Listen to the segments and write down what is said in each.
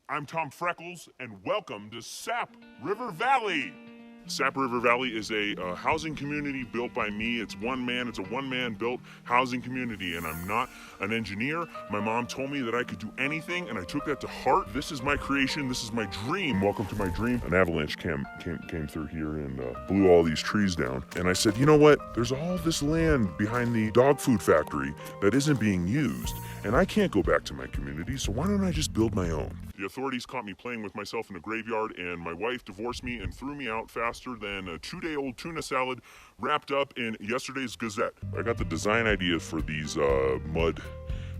I'm Tom Freckles, and welcome to Sap River Valley. Sap River Valley is a housing community built by me. It's a one-man built housing community, and I'm not an engineer. My mom told me that I could do anything, and I took that to heart. This is my creation. This is my dream. Welcome to my dream. An avalanche came through here and blew all these trees down. And I said, you know what? There's all this land behind the dog food factory that isn't being used, and I can't go back to my community, so why don't I just build my own? The authorities caught me playing with myself in a graveyard, and my wife divorced me and threw me out faster than a 2-day-old tuna salad wrapped up in yesterday's Gazette. I got the design idea for these mud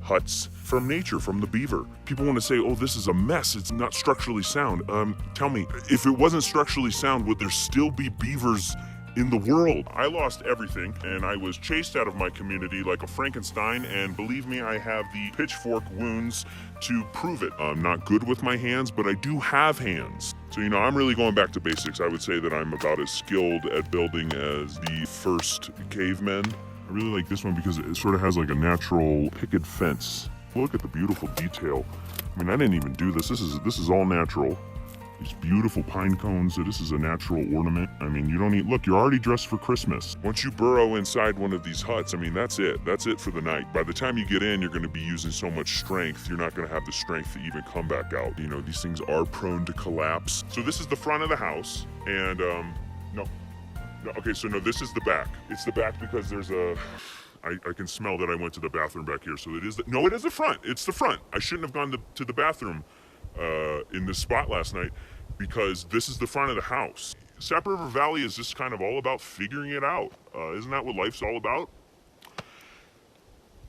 huts from nature, from the beaver. People want to say, oh, this is a mess, it's not structurally sound. Tell me, if it wasn't structurally sound, would there still be beavers in the world? I lost everything, and I was chased out of my community like a Frankenstein, and believe me, I have the pitchfork wounds to prove it. I'm not good with my hands, but I do have hands. So, I'm really going back to basics. I would say that I'm about as skilled at building as the first cavemen. I really like this one because it sort of has like a natural picket fence. Look at the beautiful detail. I didn't even do this. This is all natural. These beautiful pine cones, this is a natural ornament. You don't need, look, you're already dressed for Christmas. Once you burrow inside one of these huts, that's it. That's it for the night. By the time you get in, you're gonna be using so much strength, you're not gonna have the strength to even come back out. These things are prone to collapse. So this is the front of the house, and this is the back. It's the back because there's I can smell that I went to the bathroom back here, so it is the front. It's the front. I shouldn't have gone to the bathroom in this spot last night, because this is the front of the house. Sap River Valley is just kind of all about figuring it out. Isn't that what life's all about?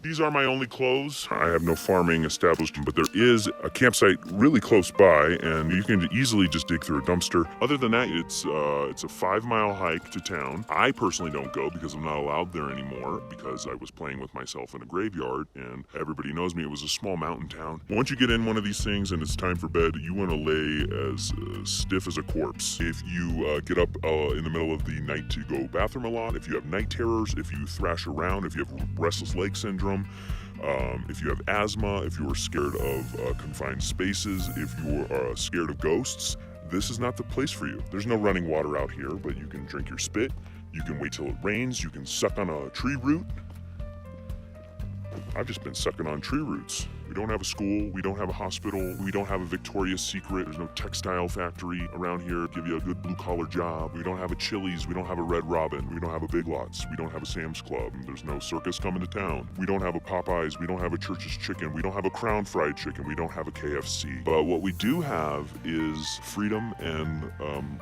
These are my only clothes. I have no farming established, but there is a campsite really close by, and you can easily just dig through a dumpster. Other than that, it's a 5-mile hike to town. I personally don't go because I'm not allowed there anymore because I was playing with myself in a graveyard, and everybody knows me. It was a small mountain town. Once you get in one of these things and it's time for bed, you want to lay as stiff as a corpse. If you get up in the middle of the night to go bathroom a lot, if you have night terrors, if you thrash around, if you have restless leg syndrome, if you have asthma, if you are scared of confined spaces, if you are scared of ghosts, this is not the place for you. There's no running water out here, but you can drink your spit, you can wait till it rains, you can suck on a tree root. I've just been sucking on tree roots. We don't have a school, we don't have a hospital, we don't have a Victoria's Secret, there's no textile factory around here to give you a good blue-collar job. We don't have a Chili's, we don't have a Red Robin, we don't have a Big Lots, we don't have a Sam's Club, there's no circus coming to town. We don't have a Popeyes, we don't have a Church's Chicken, we don't have a Crown Fried Chicken, we don't have a KFC. But what we do have is freedom and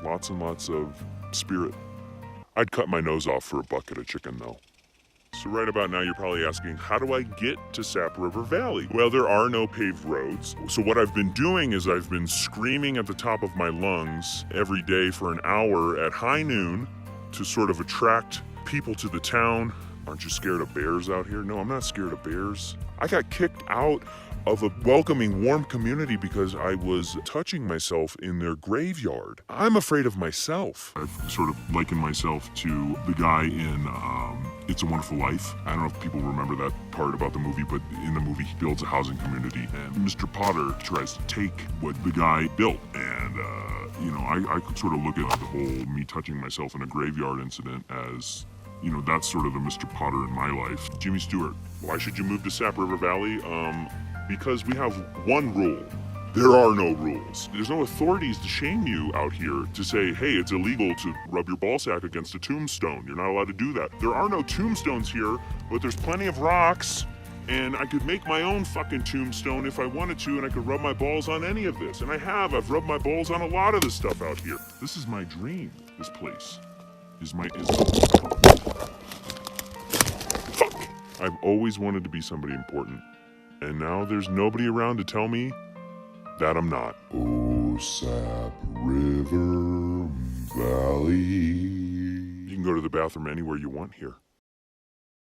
lots and lots of spirit. I'd cut my nose off for a bucket of chicken though. So right about now, you're probably asking, how do I get to Sap River Valley? Well, there are no paved roads. So what I've been doing is I've been screaming at the top of my lungs every day for an hour at high noon to sort of attract people to the town. Aren't you scared of bears out here? No, I'm not scared of bears. I got kicked out of a welcoming, warm community because I was touching myself in their graveyard. I'm afraid of myself. I've sort of likened myself to the guy in It's a Wonderful Life. I don't know if people remember that part about the movie, but in the movie he builds a housing community, and Mr. Potter tries to take what the guy built. And I could sort of look at the whole me touching myself in a graveyard incident as, that's sort of the Mr. Potter in my life. Jimmy Stewart, why should you move to Sap River Valley? Because we have one rule. There are no rules. There's no authorities to shame you out here to say, hey, it's illegal to rub your ballsack against a tombstone. You're not allowed to do that. There are no tombstones here, but there's plenty of rocks, and I could make my own fucking tombstone if I wanted to, and I could rub my balls on any of this. And I have. I've rubbed my balls on a lot of this stuff out here. This is my dream, this place. Fuck! I've always wanted to be somebody important. And now there's nobody around to tell me that I'm not. Oh, Sap River Valley. You can go to the bathroom anywhere you want here.